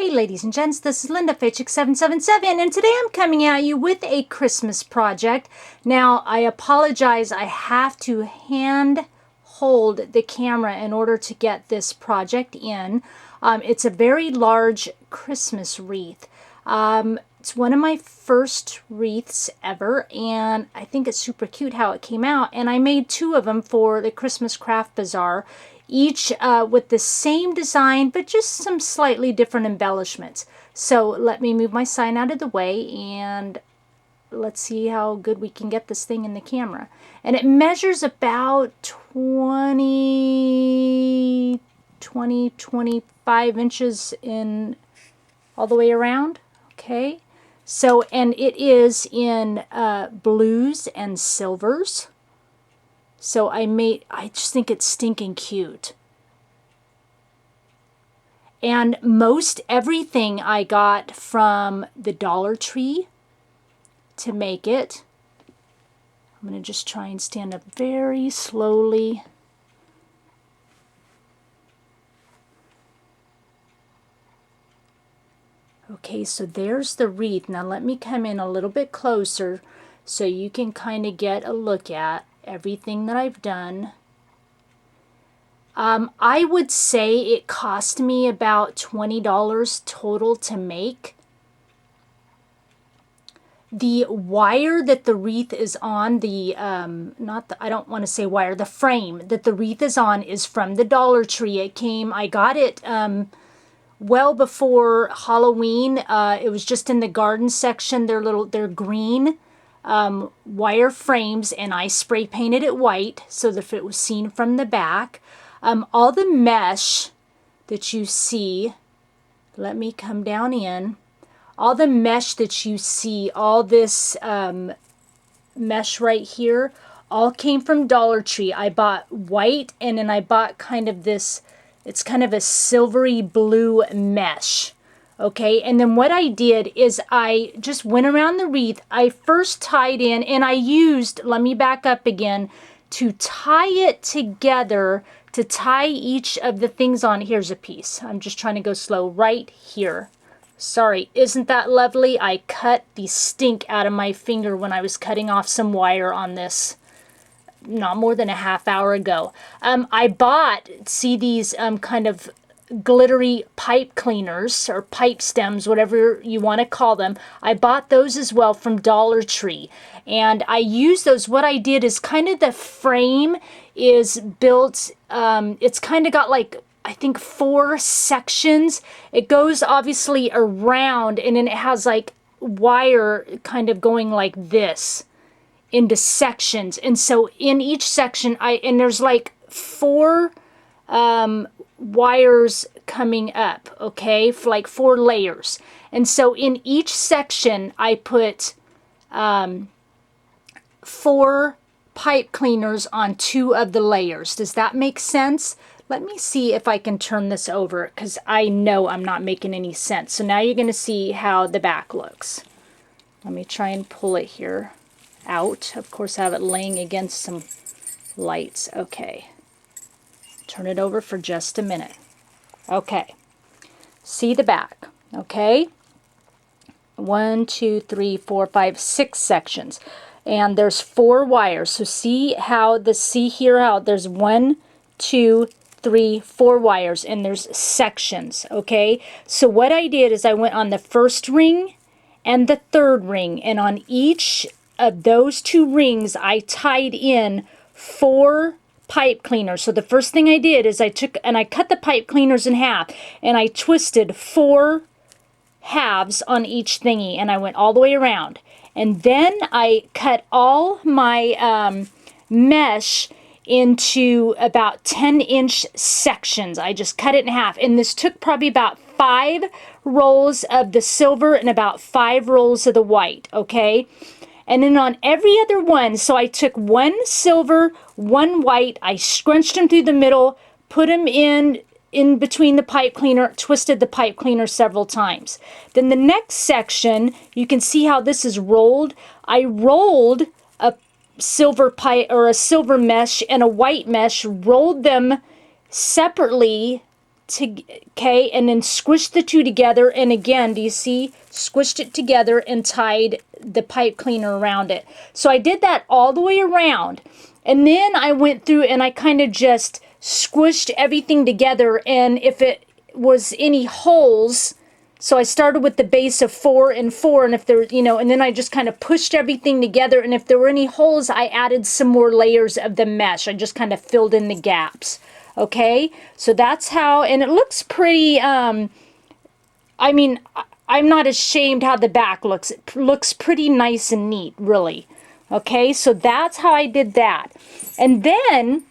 Hey ladies and gents, this is Linda Chic777 and today I'm coming at you with a Christmas project. Now I apologize, I have to hand hold the camera in order to get this project in. It's a very large Christmas wreath. It's one of my first wreaths ever, and I think it's super cute how it came out, and I made two of them for the Christmas Craft Bazaar, each with the same design but just some slightly different embellishments. So let me move my sign out of the way and let's see how good we can get this thing in the camera. And it measures about 25 inches in all the way around. Okay, so and it is in blues and silvers. So I just think it's stinking cute. And most everything I got from the Dollar Tree to make it. I'm going to just try and stand up very slowly. Okay, so there's the wreath. Now let me come in a little bit closer so you can kind of get a look at everything that I've done. I would say it cost me about $20 total to make. The wire that the wreath is on, I don't want to say wire, the frame that the wreath is on is from the Dollar Tree. I got it well before Halloween. It was just in the garden section. They're green wire frames, and I spray painted it white so that it was seen from the back. All the mesh that you see, let me come down in, all the mesh that you see, all this mesh right here, all came from Dollar Tree. I bought white, and then I bought kind of this, it's kind of a silvery blue mesh. Okay, and then what I did is I just went around the wreath. I first tied in, and I used, let me back up again, to tie it together, to tie each of the things on. Here's a piece. I'm just trying to go slow right here. Sorry, isn't that lovely? I cut the stink out of my finger when I was cutting off some wire on this not more than a half hour ago. I bought, see these kind of glittery pipe cleaners or pipe stems, whatever you want to call them. I bought those as well from Dollar Tree, and I use those. What I did is kind of the frame is built, it's kind of got like, I think 4 sections. It goes obviously around, and then it has like wire kind of going like this into sections. And so in each section, and there's like 4 wires coming up, okay, for like 4 layers. And so in each section I put 4 pipe cleaners on 2 of the layers. Does that make sense? Let me see if I can turn this over, because I know I'm not making any sense. So now you're going to see how the back looks. Let me try and pull it here out. Of course I have it laying against some lights. Okay. Turn it over for just a minute. Okay, see the back. Okay, 1, 2, 3, 4, 5, 6 sections, and there's 4 wires. So see how here how there's 1, 2, 3, 4 wires, and there's sections. Okay, so what I did is I went on the first ring and the third ring, and on each of those 2 rings I tied in 4 pipe cleaners. So the first thing I did is I took and I cut the pipe cleaners in half, and I twisted 4 halves on each thingy, and I went all the way around. And then I cut all my mesh into about 10-inch sections. I just cut it in half, and this took probably about 5 rolls of the silver and about 5 rolls of the white. Okay, and then on every other one, so I took 1 silver, 1 white, I scrunched them through the middle, put them in between the pipe cleaner, twisted the pipe cleaner several times. Then the next section, you can see how this is rolled. I rolled a silver pipe or a silver mesh and a white mesh, rolled them separately okay, and then squished the two together. And again, do you see? Squished it together and tied the pipe cleaner around it. So I did that all the way around. And then I went through and I kind of just squished everything together. And if it was any holes, so I started with the base of 4 and 4, and if there, you know, and then I just kind of pushed everything together, and if there were any holes, I added some more layers of the mesh. I just kind of filled in the gaps. Okay, so that's how, and it looks pretty, I mean, I'm not ashamed how the back looks. It looks pretty nice and neat, really. Okay, so that's how I did that. And then,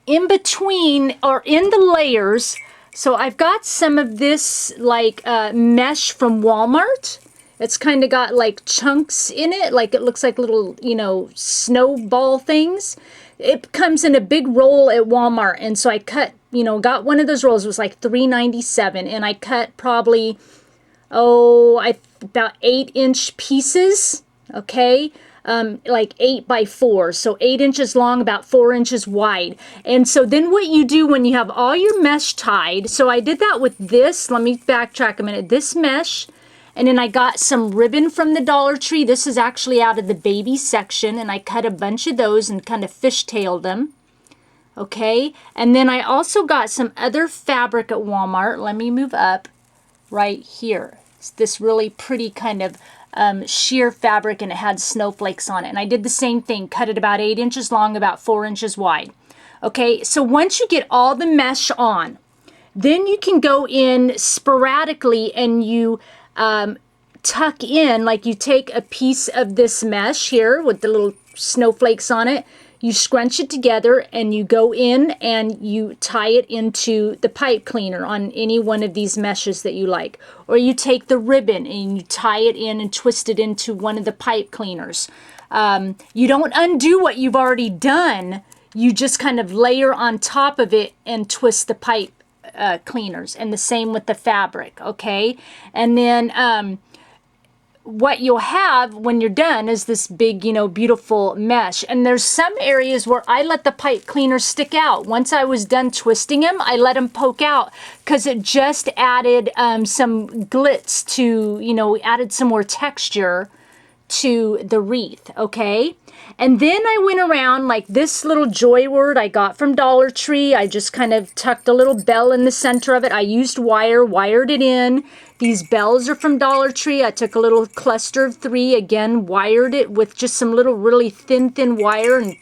in between, or in the layers, so I've got some of this like mesh from Walmart. It's kind of got like chunks in it, like it looks like little, you know, snowball things. It comes in a big roll at Walmart, and so I cut, you know, got one of those rolls. It was like $3.97, and I cut probably, about 8-inch pieces, okay? Like 8 by 4, so 8 inches long, about 4 inches wide. And so then what you do when you have all your mesh tied, so I did that with this, let me backtrack a minute, this mesh, and then I got some ribbon from the Dollar Tree. This is actually out of the baby section, and I cut a bunch of those and kind of fishtailed them. Okay, and then I also got some other fabric at Walmart. Let me move up right here. It's this really pretty kind of sheer fabric, and it had snowflakes on it. And I did the same thing, cut it about 8 inches long, about 4 inches wide. Okay, so once you get all the mesh on, then you can go in sporadically and you tuck in, like you take a piece of this mesh here with the little snowflakes on it, you scrunch it together and you go in and you tie it into the pipe cleaner on any one of these meshes that you like. Or you take the ribbon and you tie it in and twist it into one of the pipe cleaners. You don't undo what you've already done. You just kind of layer on top of it and twist the pipe cleaners. And the same with the fabric, okay? And then what you'll have when you're done is this big, you know, beautiful mesh. And there's some areas where I let the pipe cleaner stick out. Once I was done twisting them, I let them poke out because it just added some glitz to, you know, added some more texture to the wreath, okay? And then I went around like this little joy word I got from Dollar Tree. I just kind of tucked a little bell in the center of it. I used wire, wired it in. These bells are from Dollar Tree. I took a little cluster of 3, again, wired it with just some little really thin wire and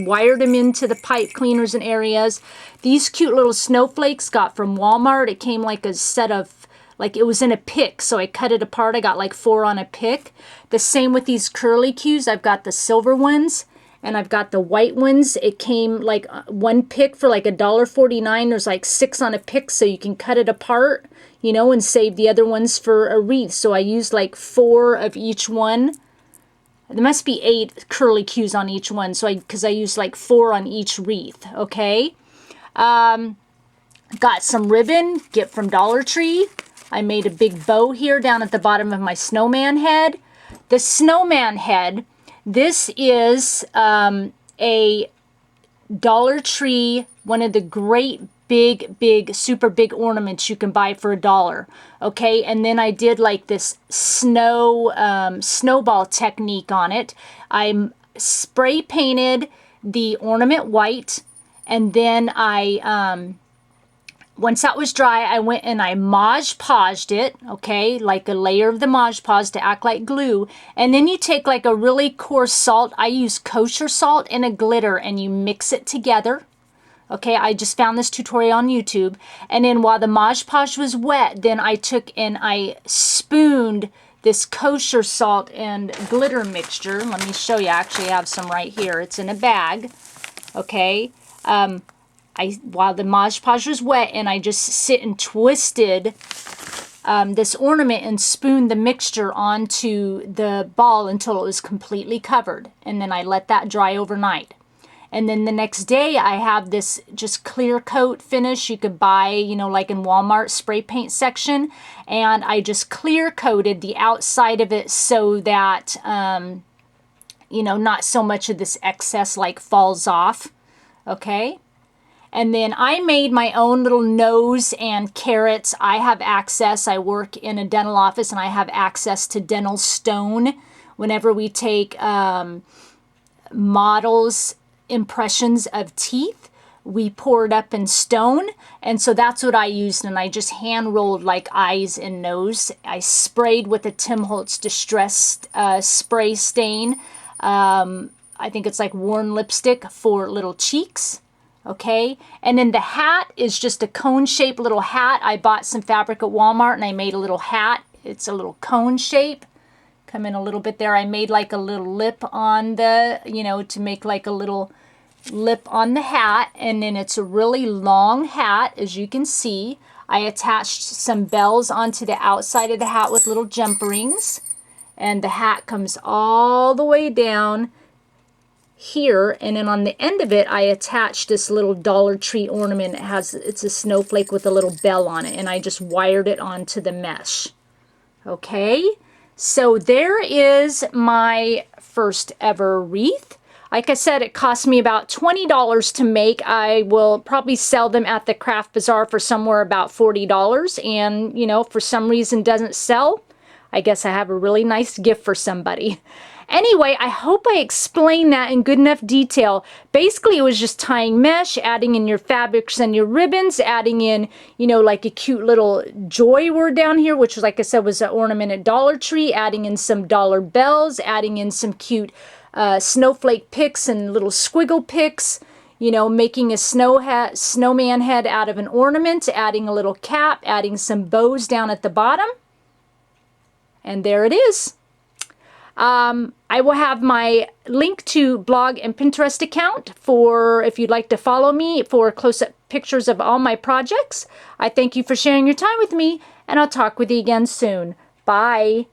wired them into the pipe cleaners and areas. These cute little snowflakes got from Walmart. It came like a set of, like it was in a pick, so I cut it apart. I got like 4 on a pick. The same with these curly cues. I've got the silver ones and I've got the white ones. It came like one pick for like $1.49. There's like 6 on a pick, so you can cut it apart, you know, and save the other ones for a wreath. So I used like 4 of each one. There must be 8 curly cues on each one, so because I used like 4 on each wreath, okay? Got some ribbon, get from Dollar Tree. I made a big bow here down at the bottom of my snowman head. The snowman head, this is a Dollar Tree, one of the great big, super big ornaments you can buy for $1. Okay, and then I did like this snowball technique on it. I spray painted the ornament white, and then I once that was dry, I went and I Mod Podged it, okay, like a layer of the Mod Podge to act like glue. And then you take like a really coarse salt. I use kosher salt and a glitter, and you mix it together. Okay, I just found this tutorial on YouTube. And then while the Mod Podge was wet, then I took and I spooned this kosher salt and glitter mixture. Let me show you. I actually have some right here. It's in a bag, okay. While the Mod Podge was wet, and I just sit and twisted this ornament and spooned the mixture onto the ball until it was completely covered. And then I let that dry overnight. And then the next day I have this just clear coat finish you could buy, you know, like in Walmart spray paint section. And I just clear coated the outside of it so that, you know, not so much of this excess like falls off. Okay. And then I made my own little nose and carrots. I have access. I work in a dental office and I have access to dental stone. Whenever we take models' impressions of teeth, we pour it up in stone. And so that's what I used. And I just hand rolled like eyes and nose. I sprayed with a Tim Holtz Distressed spray stain. I think it's like worn lipstick for little cheeks. Okay, and then the hat is just a cone-shaped little hat. I bought some fabric at Walmart and I made a little hat. It's a little cone shape. Come in a little bit there. I made like a little lip on the, you know, to make like a little lip on the hat. And then it's a really long hat, as you can see. I attached some bells onto the outside of the hat with little jump rings. And the hat comes all the way down here, and then on the end of it I attached this little Dollar Tree ornament. It's a snowflake with a little bell on it, and I just wired it onto the mesh. Okay, so there is my first ever wreath. Like I said, it cost me about $20 to make. I will probably sell them at the craft bazaar for somewhere about $40, and you know, for some reason doesn't sell. I guess I have a really nice gift for somebody. Anyway, I hope I explained that in good enough detail. Basically, it was just tying mesh, adding in your fabrics and your ribbons, adding in, you know, like a cute little joy word down here, which, like I said, was an ornament at Dollar Tree, adding in some dollar bells, adding in some cute snowflake picks and little squiggle picks, you know, making a snowman head out of an ornament, adding a little cap, adding some bows down at the bottom. And there it is. I will have my link to blog and Pinterest account for if you'd like to follow me for close-up pictures of all my projects. I thank you for sharing your time with me, and I'll talk with you again soon. Bye.